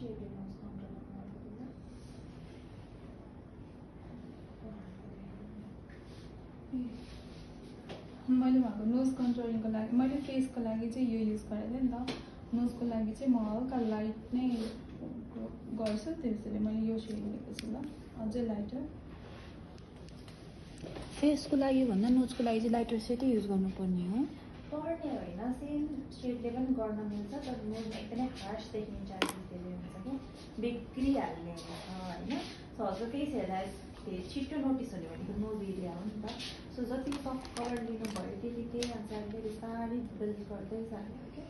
सेडले knows control मैले भएको knows कन्ट्रोलिङको लागि मैले फेसको लागि चाहिँ यो युज गरेको थिएँ नि त। नोजको लागि चाहिँ म हल्का लाइट नै गर्छु, त्यसैले मैले यो सेड लिएको छु। ल अझै लाइटर। फेसको लागि भन्दा नोजको लागि चाहिँ लाइटर सेटै युज गर्नुपर्ने हो? पर्ने होइन, सेम सेडले पनि गर्न मिल्छ, तर नोजमा एकदमै हार्स देखिने चान्सेस धेरै हुन्छ कि बिग्रिहाल्ने हुन्छ होइन। सो हजुर केही हेर्दा छिट्टो नोटिस हुने भनेको नोज एरिया हो नि त। सो जति सफ्ट कलर लिनुभयो त्यति त्यही अनुसारले बिस्तारै बिल्ड गर्दै जाने हो क्या।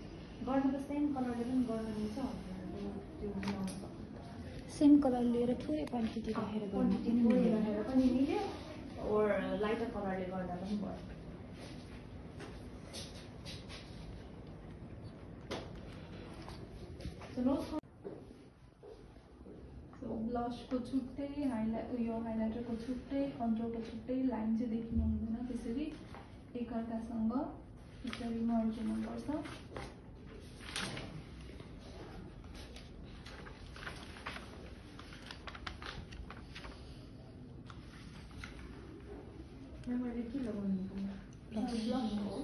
गर्न त सेम कलरले पनि गर्न मिल्छ, हजुरहरूले त्यो मिलाउन सक्नुहुन्छ। सेम कलर लिएर थोरै क्वान्टिटी राखेर पनि मिल्यो, ओर लाइटर कलरले गर्दा पनि भयो। ब्लसको छुट्टै उयो हाइलाइटरको छुट्टै कन्ट्रोलको छुट्टै लाइन चाहिँ देखिनु हुँदैन। त्यसरी एकअर्कासँग त्यसरी मर्ज हुनुपर्छ। मैले के लगाउनु ब्लस हो।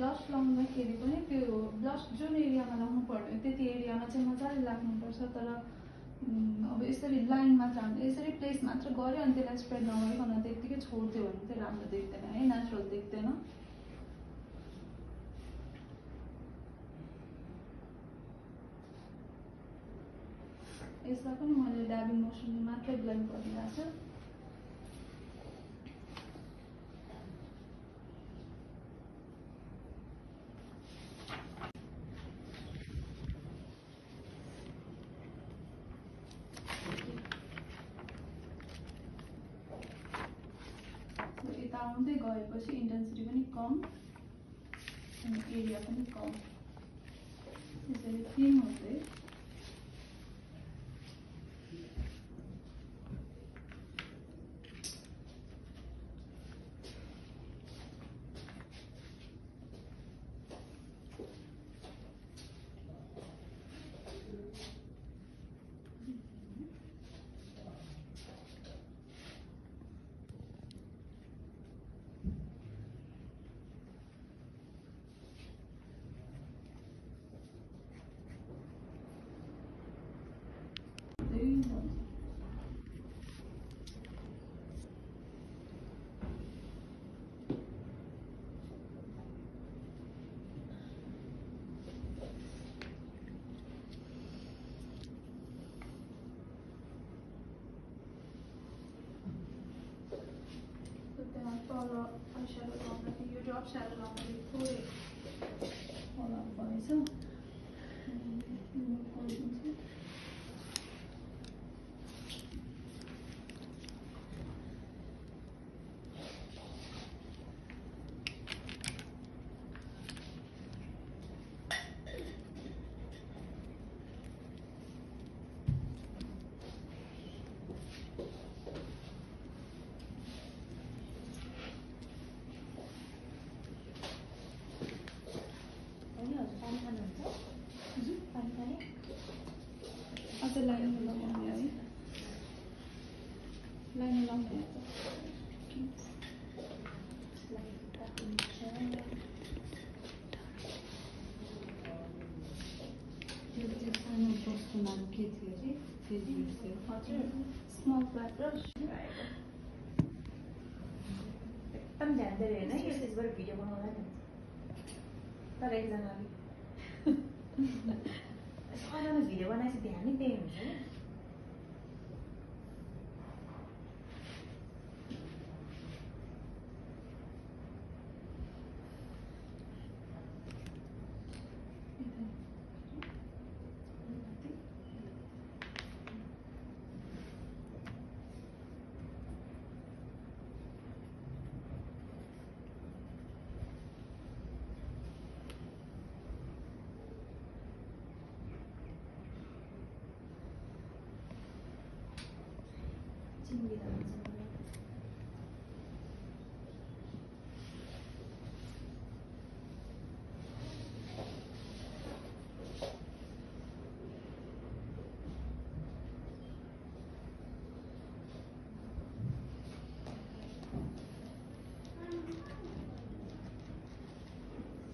ब्लस लगाउँदाखेरि पनि त्यो ब्लस जुन एरियामा लगाउनु पर्ने त्यति एरियामा चाहिँ मजाले लाग्नुपर्छ। तर अब यसरी लाइन मात्र हामीले यसरी प्लेस मात्र गऱ्यो अनि त्यसलाई स्प्रेड नगरिकन त्यत्तिकै छोडिदियो भने चाहिँ राम्रो देख्दैन है, नेचुरल देख्दैन। यसलाई पनि मैले ड्याबिङ मोसनले मात्रै ब्लेन्ड गरिरहेको छु। यता आउँदै गएपछि इन्टेन्सिटी पनि कम अनि एरिया पनि कम, त्यसरी थिन हुँदै तल आइस्याडो लगाउँदाखेरि यो ड्रप स्याडो लगाउँदाखेरि थोरै होला भएछ। अझै लाइन लगाउने है, लाइन लगाउने स्मल फ्ल्याट र एकदम ध्यान दिएर हेर्न यो त्यसबाट भिडियो बनाउँदा नि तर एकजनाले सबैजना भिडियो बनाएपछि ध्यान नै त्यही हुन्छ नि। चिम्बिँदा हुन्छ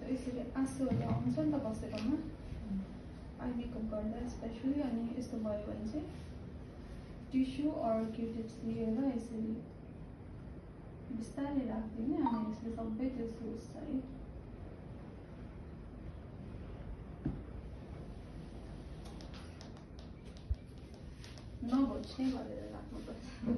यसरी आँसुहरू आउँछ नि त बसेकोमा आई मेकअप गर्दा स्पेसली अनि यस्तो भयो भने चाहिँ टिस्यु अर क्युटिप्स लिएर यसरी बिस्तारै राख्दिने अनि यसले सबै त्यो सोच्छ है नघोच्ने गरेर राख्नुपर्छ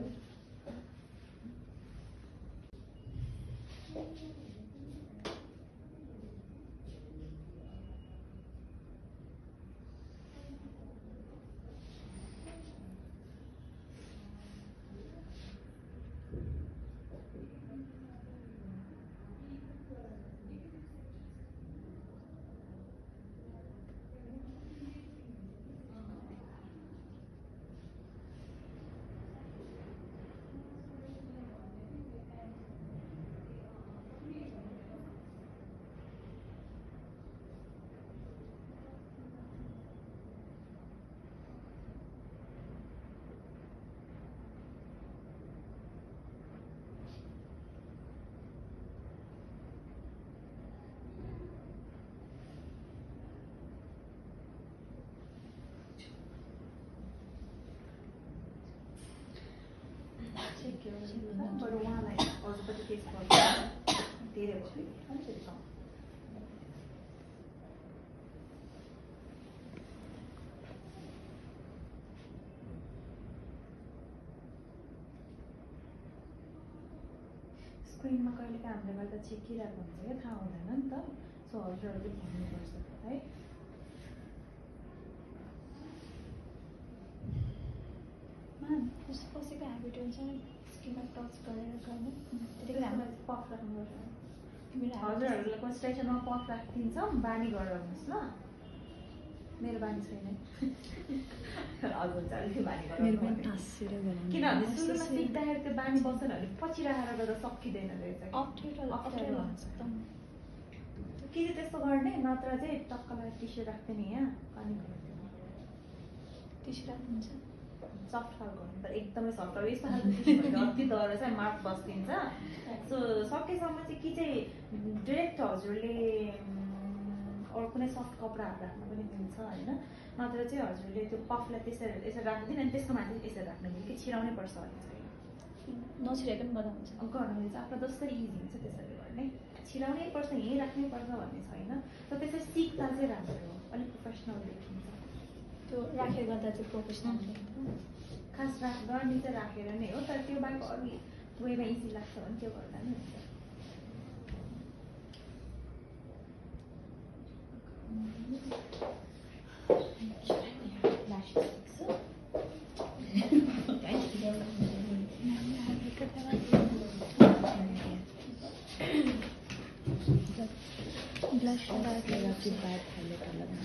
बरु उहाँलाई हजुरपट्टि केस गर्नु धेरै भयो अलिकति कम स्क्रिनमा कहिले हामीले गर्दा चेकिरहेको हुन्छ क्या थाहा हुँदैन नि त सो हजुरहरूले भन्नुपर्छ है कसैको ह्याबिट हुन्छ स्किनमा टच गरेर गर्नु त्यतिखेर हामीलाई पफ राख्नुपर्छ हजुरहरूको स्टेसनमा पफ राखिदिन्छौँ बानी गरेर हुनुहोस् ल मेरो बानी छैन हजुर चाहिँ अलिकति बानी किनभने सुरुमा सिक्दाखेरि त्यो बानी बस्दैन भने पछि राखेर गर्दा सकिँदैन रहेछ कि चाहिँ त्यस्तो गर्ने नत्र चाहिँ टक्कलाई टिस्यु राख्दैन यहाँ पानी टिस्यु राख्नुहुन्छ सफ्ट खालको गर्नु तर एकदमै सफ्ट अब यस्तो खालको टिस्यु भने अति दर चाहिँ मार्क बस्दिन्छ सो सकेसम्म चाहिँ कि चाहिँ डिरेक्ट हजुरले अरू कुनै सफ्ट कपडाहरू राख्नु पनि मिल्छ होइन नत्र चाहिँ हजुरले त्यो पफलाई त्यसरी यसरी राख्दैन अनि त्यसको माथि यसरी राख्नु मिल्छ कि छिराउनै पर्छ भन्ने छैन नछिराइकन गर्दा हुन्छ गर्नु मिल्छ आफूलाई जसरी इजी हुन्छ त्यसरी गर्ने छिराउनै पर्छ यहीँ राख्नै पर्छ भन्ने छैन तर त्यसरी सिक्दा चाहिँ राम्रो हो अलिक प्रोफेसनल देखिन्छ त्यो राखेर गर्दा चाहिँ प्रोफेसनल खास गर्ने चाहिँ राखेर नै हो तर त्यो बाहेक अरू वेमा इजी लाग्छ भने त्यो गर्दा नि हुन्छ ब्लश बाद लगा फिर बाद हाईलाइटर लगाना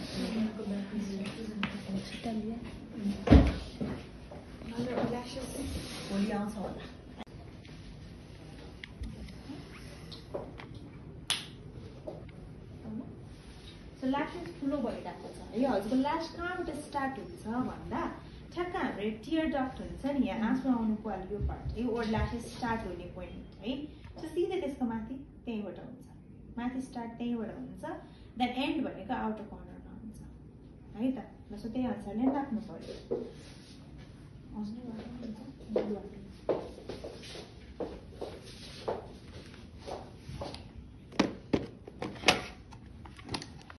छिटा लिया भोलि आउँछ होला सो ल्यासेस ठुलो भइरहेको छ यो हजुरको ल्यास कहाँबाट स्टार्ट हुन्छ भन्दा ठ्याक्क हाम्रो टियर डक्ट हुन्छ नि यहाँ आँसु आउनुको यो पार्ट यो ओर ल्यासेस स्टार्ट हुने पोइन्ट है सो सिधै त्यसको माथि त्यहीँबाट हुन्छ माथि स्टार्ट त्यहीँबाट हुन्छ देन एन्ड भनेको आउटर कर्नरमा हुन्छ है त सो त्यही अनुसारले राख्नु पर्यो